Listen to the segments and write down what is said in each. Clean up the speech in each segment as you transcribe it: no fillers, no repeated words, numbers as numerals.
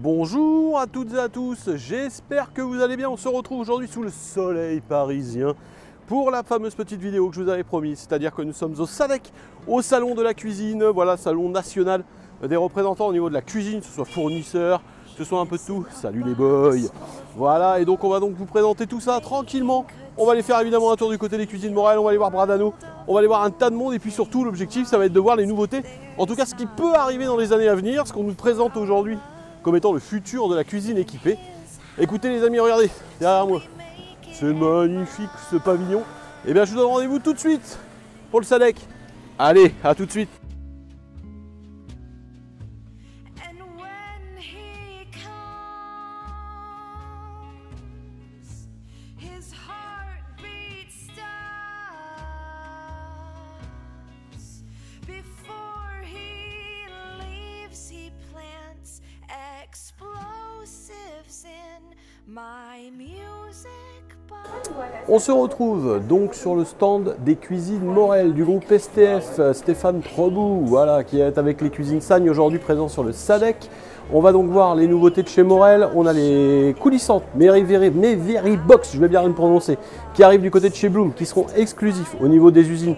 Bonjour à toutes et à tous, j'espère que vous allez bien. On se retrouve aujourd'hui sous le soleil parisien pour la fameuse petite vidéo que je vous avais promise. C'est-à-dire que nous sommes au SADEC, au salon de la cuisine, voilà, salon national des représentants au niveau de la cuisine, que ce soit fournisseurs, que ce soit un peu de tout. Salut les boys. Voilà, et donc on va donc vous présenter tout ça tranquillement. On va aller faire évidemment un tour du côté des cuisines Morel, on va aller voir Bradano, on va aller voir un tas de monde et puis surtout l'objectif ça va être de voir les nouveautés. En tout cas ce qui peut arriver dans les années à venir, ce qu'on nous présente aujourd'hui comme étant le futur de la cuisine équipée. Écoutez les amis, regardez derrière moi, c'est magnifique ce pavillon. Et bien je vous donne rendez-vous tout de suite pour le SADEC. Allez, à tout de suite. On se retrouve donc sur le stand des cuisines Morel du groupe STF, Stéphane Trobou, voilà, qui est avec les cuisines Sagne aujourd'hui présent sur le SADEC. On va donc voir les nouveautés de chez Morel. On a les coulissantes Mevery Box, je vais bien le prononcer, qui arrivent du côté de chez Bloom, qui seront exclusifs au niveau des usines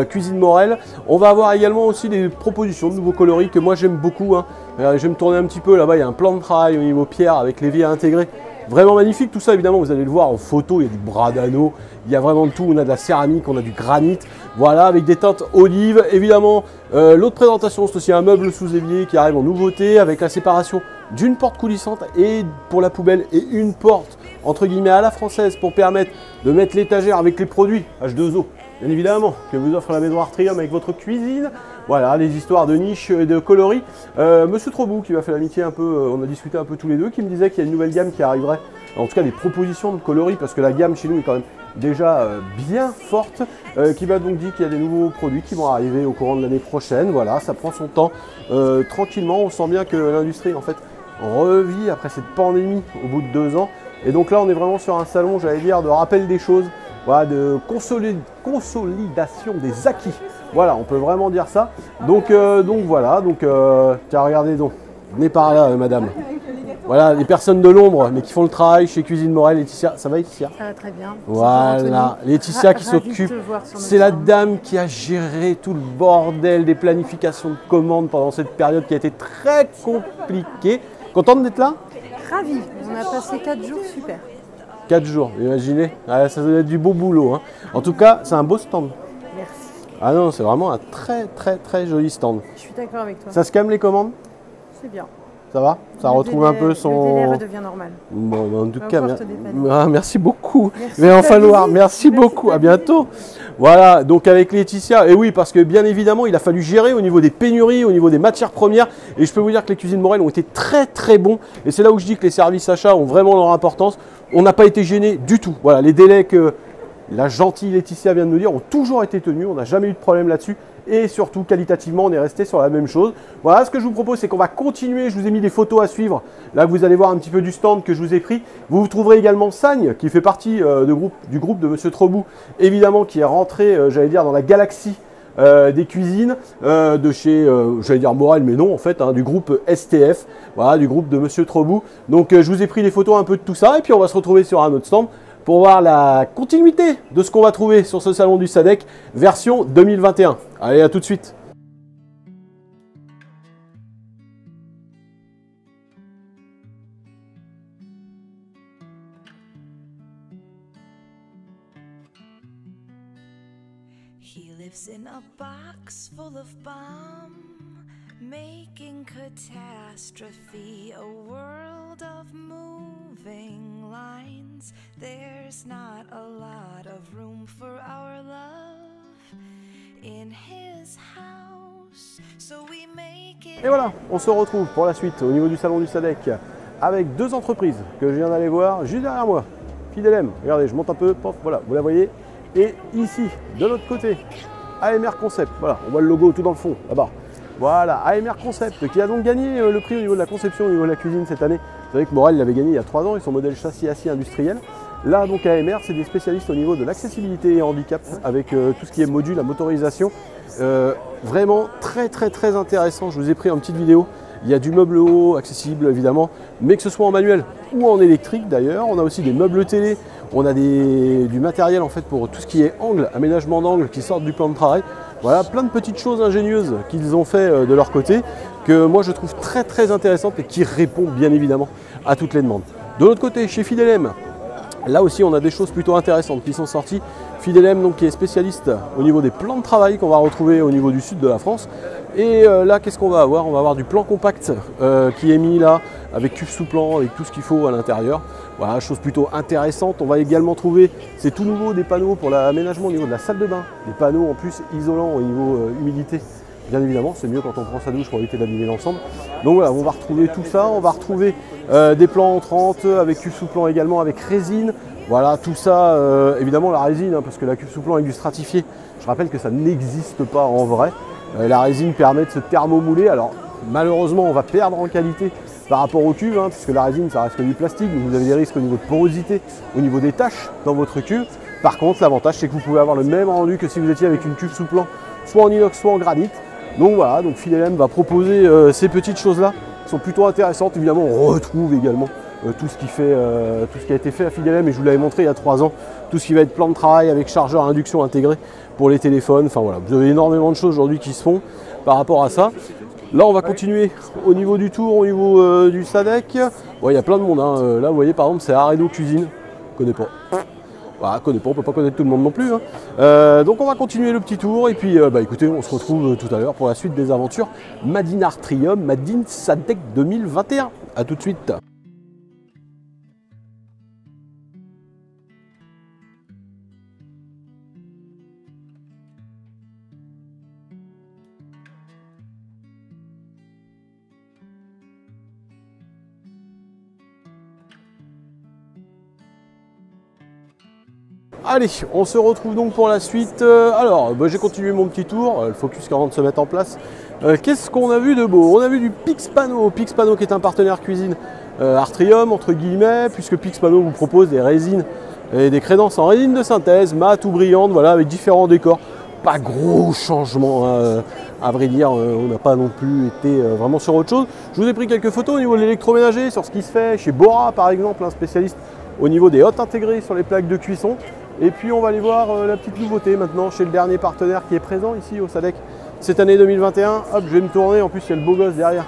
cuisine Morel. On va avoir également aussi des propositions de nouveaux coloris que moi j'aime beaucoup. Je vais me tourner un petit peu là-bas, il y a un plan de travail au niveau pierre avec l'évier intégré. Vraiment magnifique, tout ça évidemment vous allez le voir en photo, il y a du Bradano, il y a vraiment de tout, on a de la céramique, on a du granit, voilà, avec des teintes olives. Évidemment, l'autre présentation c'est aussi un meuble sous évier qui arrive en nouveauté avec la séparation d'une porte coulissante et pour la poubelle et une porte entre guillemets à la française pour permettre de mettre l'étagère avec les produits H2O, bien évidemment, que vous offre la maison Artrium avec votre cuisine. Voilà, les histoires de niche et de coloris. Monsieur Trobou qui m'a fait l'amitié un peu, on a discuté un peu tous les deux, qui me disait qu'il y a une nouvelle gamme qui arriverait. En tout cas des propositions de coloris parce que la gamme chez nous est quand même déjà bien forte. Qui m'a donc dit qu'il y a des nouveaux produits qui vont arriver au courant de l'année prochaine. Voilà, ça prend son temps tranquillement. On sent bien que l'industrie en fait revit après cette pandémie au bout de 2 ans. Et donc là on est vraiment sur un salon, j'allais dire, de rappel des choses. Voilà, de consolidation des acquis. Voilà, on peut vraiment dire ça. Donc voilà, tiens, regardez donc, venez par là, madame. Voilà, les personnes de l'ombre, mais qui font le travail chez Cuisine Morel. Laetitia, ça va Laetitia? Ça va très bien. Voilà, Laetitia qui s'occupe, c'est la dame qui a géré tout le bordel des planifications de commandes pendant cette période qui a été très compliquée. Contente d'être là? Ravie, on a passé 4 jours super. 4 jours, imaginez, ça doit être du beau boulot. En tout cas, c'est un beau stand. Merci. Ah non, c'est vraiment un très joli stand. Je suis d'accord avec toi. Ça se calme les commandes? C'est bien. Ça va? Ça retrouve un peu son... Le délai redevient normal. Bon, en tout cas, merci beaucoup. Merci, il va en falloir. Merci beaucoup. À bientôt. Voilà, donc avec Laetitia. Et oui, parce que bien évidemment, il a fallu gérer au niveau des pénuries, au niveau des matières premières. Et je peux vous dire que les cuisines Morel ont été très bons. Et c'est là où je dis que les services achats ont vraiment leur importance. On n'a pas été gêné du tout. Voilà, les délais que la gentille Laetitia vient de nous dire ont toujours été tenus. On n'a jamais eu de problème là-dessus. Et surtout, qualitativement, on est resté sur la même chose. Voilà, ce que je vous propose, c'est qu'on va continuer. Je vous ai mis des photos à suivre. Là, vous allez voir un petit peu du stand que je vous ai pris. Vous trouverez également Sagne, qui fait partie du groupe de Monsieur Trobou, évidemment, qui est rentré, j'allais dire, dans la galaxie des cuisines de chez, j'allais dire Morel, mais non, en fait, du groupe STF, voilà, du groupe de Monsieur Trobou. Donc, je vous ai pris des photos un peu de tout ça. Et puis, on va se retrouver sur un autre stand pour voir la continuité de ce qu'on va trouver sur ce salon du SADEC version 2021. Allez, à tout de suite. He lives in a box full of bomb, making catastrophe a world of moving lines. There's not a lot of room for our love in his house, so we make it. Et voilà, on se retrouve pour la suite au niveau du salon du SADEC avec 2 entreprises que je viens d'aller voir juste derrière moi. Fidelem, regardez, je monte un peu, pof, voilà, vous la voyez. Et ici, de l'autre côté, AMR Concept, voilà, on voit le logo tout dans le fond, là-bas. Voilà, AMR Concept qui a donc gagné le prix au niveau de la conception, au niveau de la cuisine cette année. Vous savez que Morel l'avait gagné il y a 3 ans, et son modèle châssis acier industriel. Là, donc AMR, c'est des spécialistes au niveau de l'accessibilité et handicap, avec tout ce qui est module, la motorisation. Vraiment très intéressant. Je vous ai pris une petite vidéo Il y a du meuble haut accessible évidemment, mais que ce soit en manuel ou en électrique d'ailleurs. On a aussi des meubles télé, on a du matériel en fait pour tout ce qui est angle, aménagement d'angle qui sortent du plan de travail. Voilà, plein de petites choses ingénieuses qu'ils ont fait de leur côté, que moi je trouve très très intéressantes et qui répondent bien évidemment à toutes les demandes. De l'autre côté, chez Fidelem, là aussi on a des choses plutôt intéressantes qui sont sorties. Fidelem donc qui est spécialiste au niveau des plans de travail qu'on va retrouver au niveau du sud de la France. Et là qu'est-ce qu'on va avoir? On va avoir du plan compact qui est mis là avec cuve sous plan, avec tout ce qu'il faut à l'intérieur. Voilà, chose plutôt intéressante. On va également trouver, c'est tout nouveau, des panneaux pour l'aménagement au niveau de la salle de bain. Des panneaux en plus isolants au niveau humidité. Bien évidemment, c'est mieux quand on prend sa douche pour éviter d'abîmer l'ensemble. Donc voilà, on va retrouver tout ça. On va retrouver des plans entrantes avec cuve sous plan également, avec résine. Voilà, tout ça, évidemment la résine, hein, parce que la cuve sous plan avec du stratifié, je rappelle que ça n'existe pas en vrai. La résine permet de se thermomouler. Alors malheureusement, on va perdre en qualité par rapport aux cuves, hein, puisque la résine, ça reste que du plastique. Donc vous avez des risques au niveau de porosité, au niveau des taches dans votre cuve. Par contre, l'avantage, c'est que vous pouvez avoir le même rendu que si vous étiez avec une cuve sous plan, soit en inox, soit en granit. Donc voilà, donc Fidelem va proposer ces petites choses-là qui sont plutôt intéressantes. Évidemment, on retrouve également tout ce qui a été fait à Fidelem, et je vous l'avais montré il y a 3 ans, tout ce qui va être plan de travail avec chargeur à induction intégré pour les téléphones. Enfin voilà, vous avez énormément de choses aujourd'hui qui se font par rapport à ça. Là, on va continuer au niveau du tour, au niveau du SADEC. Bon, il y a plein de monde, hein. Là, vous voyez, par exemple, c'est Aredo Cuisine. Je ne connais pas. Voilà, on ne peut pas connaître tout le monde non plus. Hein. Donc, on va continuer le petit tour. Et puis, écoutez, on se retrouve tout à l'heure pour la suite des aventures Made in Artrium, Made in SADEC 2021. A tout de suite. Allez, on se retrouve donc pour la suite. Alors, j'ai continué mon petit tour, le Focus 40 se met en place. Qu'est-ce qu'on a vu de beau? On a vu du Pixpano, Pixpano qui est un partenaire cuisine Artrium, entre guillemets, puisque Pixpano vous propose des résines et des crédences en résine de synthèse, mat ou brillante, voilà, avec différents décors. Pas gros changement, hein, à vrai dire, on n'a pas non plus été vraiment sur autre chose. Je vous ai pris quelques photos au niveau de l'électroménager, sur ce qui se fait chez Bora par exemple, un spécialiste au niveau des hottes intégrées sur les plaques de cuisson. Et puis on va aller voir la petite nouveauté maintenant chez le dernier partenaire qui est présent ici au SADEC cette année 2021. Hop, je vais me tourner, en plus il y a le beau gosse derrière.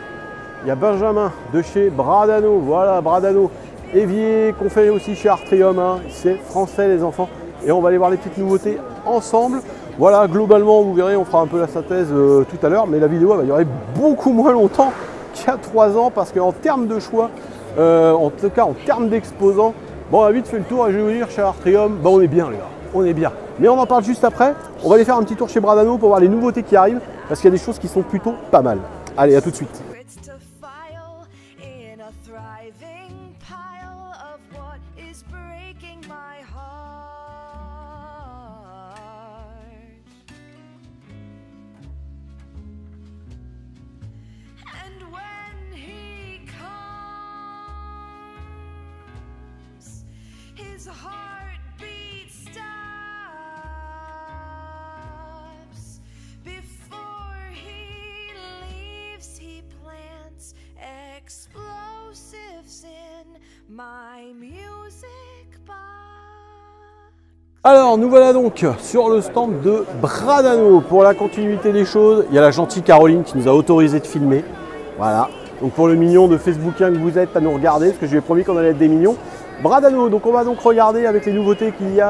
Il y a Benjamin de chez Bradano, voilà Bradano, évier qu'on fait aussi chez Artrium, hein. C'est français les enfants. Et on va aller voir les petites nouveautés ensemble. Voilà, globalement vous verrez, on fera un peu la synthèse tout à l'heure, mais la vidéo va durer beaucoup moins longtemps qu'il y a 3 ans, parce qu'en termes de choix, en tout cas en termes d'exposants, bon, on a vite fait le tour et je vais vous dire, chez Artrium, on est bien les gars, on est bien. Mais on en parle juste après. On va aller faire un petit tour chez Bradano pour voir les nouveautés qui arrivent, parce qu'il y a des choses qui sont plutôt pas mal. Allez, à tout de suite. His heartbeat stops before he leaves. He plants explosives in my music box. Alors nous voilà donc sur le stand de Bradano. Pour la continuité des choses, il y a la gentille Caroline qui nous a autorisé de filmer. Voilà, donc pour le mignon de Facebookien que vous êtes à nous regarder, parce que je lui ai promis qu'on allait être des mignons. Bradano, donc on va donc regarder avec les nouveautés qui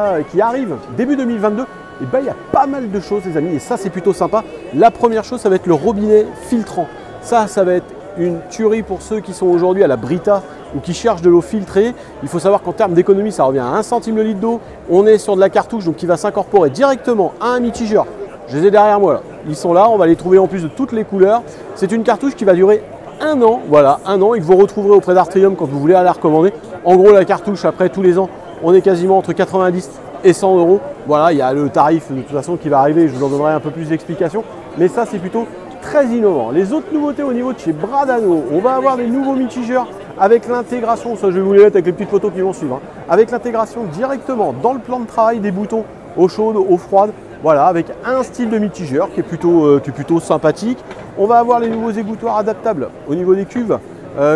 arrivent début 2022. Et il y a pas mal de choses les amis, et ça c'est plutôt sympa. La première chose, ça va être le robinet filtrant. Ça va être une tuerie pour ceux qui sont aujourd'hui à la Brita ou qui cherchent de l'eau filtrée. Il faut savoir qu'en termes d'économie, ça revient à 1 centime le litre d'eau. On est sur de la cartouche, donc qui va s'incorporer directement à un mitigeur. Je les ai derrière moi là. Ils sont là, on va les trouver en plus de toutes les couleurs. C'est une cartouche qui va durer 1 an, voilà, 1 an, et que vous retrouverez auprès d'Artrium quand vous voulez aller la recommander. En gros, la cartouche, après tous les ans, on est quasiment entre 90 et 100 €. Voilà, il y a le tarif de toute façon qui va arriver, je vous en donnerai un peu plus d'explications. Mais ça, c'est plutôt très innovant. Les autres nouveautés au niveau de chez Bradano, on va avoir des nouveaux mitigeurs avec l'intégration, ça je vais vous les mettre avec les petites photos qui vont suivre, hein, avec l'intégration directement dans le plan de travail des boutons eau chaude, eau froide. Voilà, avec un style de mitigeur qui est plutôt sympathique. On va avoir les nouveaux égouttoirs adaptables au niveau des cuves.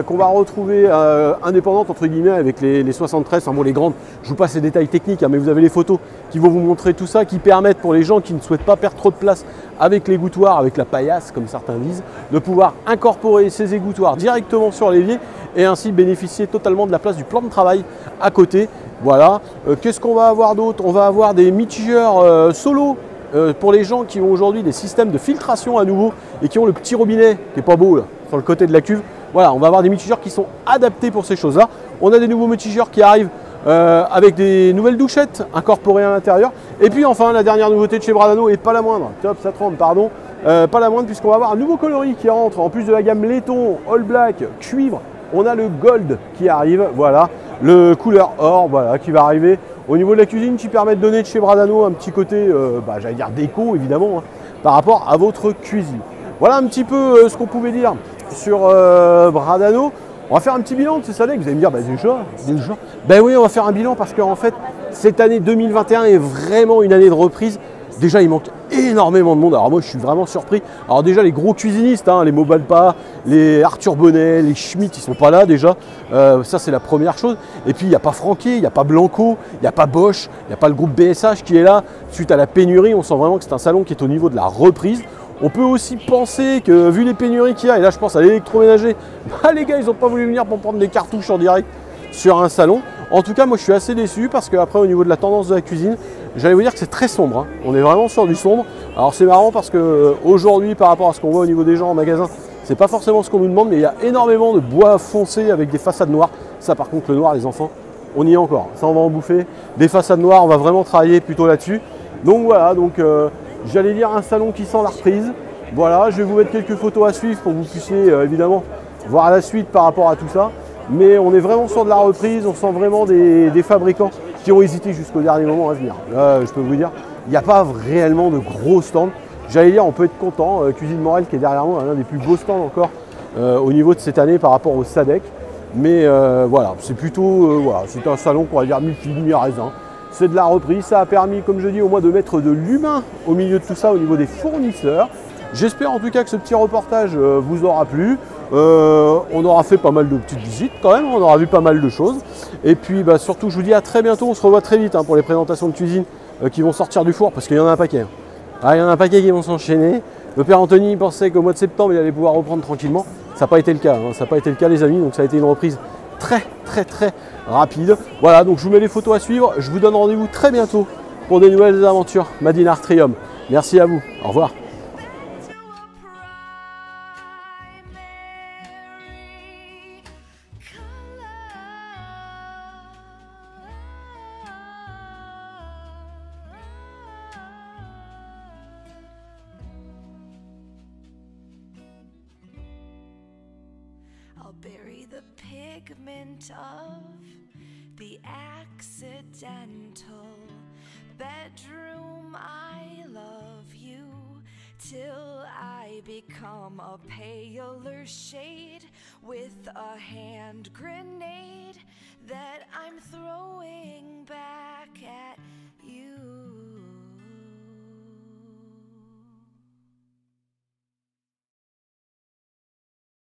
Qu'on va retrouver indépendantes entre guillemets avec les 73, enfin bon les grandes, je vous passe les détails techniques hein, mais vous avez les photos qui vont vous montrer tout ça, qui permettent pour les gens qui ne souhaitent pas perdre trop de place avec l'égouttoir, avec la paillasse comme certains disent, de pouvoir incorporer ces égouttoirs directement sur l'évier et ainsi bénéficier totalement de la place du plan de travail à côté. Voilà, qu'est-ce qu'on va avoir d'autre? On va avoir des mitigeurs solo pour les gens qui ont aujourd'hui des systèmes de filtration à nouveau et qui ont le petit robinet qui est pas beau là, sur le côté de la cuve. Voilà, on va avoir des mitigeurs qui sont adaptés pour ces choses-là. On a des nouveaux mitigeurs qui arrivent avec des nouvelles douchettes incorporées à l'intérieur. Et puis enfin, la dernière nouveauté de chez Bradano, et pas la moindre, top, ça trempe, pardon, pas la moindre puisqu'on va avoir un nouveau coloris qui rentre. En plus de la gamme laiton, all black, cuivre, on a le gold qui arrive, voilà, le couleur or, voilà, qui va arriver au niveau de la cuisine, qui permet de donner de chez Bradano un petit côté, j'allais dire déco évidemment, hein, par rapport à votre cuisine. Voilà un petit peu ce qu'on pouvait dire sur Bradano. On va faire un petit bilan de ces années. Vous allez me dire, déjà. Ben oui, on va faire un bilan parce qu'en fait, cette année 2021 est vraiment une année de reprise. Déjà, il manque énormément de monde. Alors moi, je suis vraiment surpris. Alors déjà, les gros cuisinistes, hein, les Mobalpa, les Arthur Bonnet, les Schmitt, ils sont pas là déjà. Ça, c'est la première chose. Et puis, il n'y a pas Franquet, il n'y a pas Blanco, il n'y a pas Bosch, il n'y a pas le groupe BSH qui est là. Suite à la pénurie, on sent vraiment que c'est un salon qui est au niveau de la reprise. On peut aussi penser que, vu les pénuries qu'il y a, et là je pense à l'électroménager, les gars ils n'ont pas voulu venir pour prendre des cartouches en direct sur un salon. En tout cas, moi je suis assez déçu parce qu'après au niveau de la tendance de la cuisine, j'allais vous dire que c'est très sombre, hein. On est vraiment sur du sombre. Alors c'est marrant parce qu'aujourd'hui, par rapport à ce qu'on voit au niveau des gens en magasin, c'est pas forcément ce qu'on nous demande, mais il y a énormément de bois foncé avec des façades noires. Ça par contre, le noir, les enfants, on y est encore. Ça on va en bouffer. Des façades noires, on va vraiment travailler plutôt là-dessus. Donc voilà, j'allais dire un salon qui sent la reprise. Voilà, je vais vous mettre quelques photos à suivre pour que vous puissiez évidemment voir la suite par rapport à tout ça. Mais on est vraiment sur de la reprise, on sent vraiment des fabricants qui ont hésité jusqu'au dernier moment à venir. Là, je peux vous dire, il n'y a pas réellement de gros stands. J'allais dire, on peut être content. Cuisine Morel qui est derrière moi, l'un des plus beaux stands encore au niveau de cette année par rapport au SADEC. Mais voilà, c'est plutôt, c'est un salon qu'on va dire mi-figue, mi-raisin. C'est de la reprise, ça a permis, comme je dis, au moins de mettre de l'humain au milieu de tout ça, au niveau des fournisseurs. J'espère en tout cas que ce petit reportage vous aura plu. On aura fait pas mal de petites visites quand même, on aura vu pas mal de choses. Et puis surtout, je vous dis à très bientôt, on se revoit très vite hein, pour les présentations de cuisine qui vont sortir du four, parce qu'il y en a un paquet. Hein. Ah, il y en a un paquet qui vont s'enchaîner. Le père Anthony pensait qu'au mois de septembre, il allait pouvoir reprendre tranquillement. Ça n'a pas été le cas, hein. Ça n'a pas été le cas les amis, donc ça a été une reprise très rapide. Voilà, donc je vous mets les photos à suivre. Je vous donne rendez-vous très bientôt pour des nouvelles aventures Made in Artrium. Merci à vous. Au revoir. I'll bury the pigment of the accidental bedroom. I love you till I become a paler shade with a hand grenade that I'm throwing back.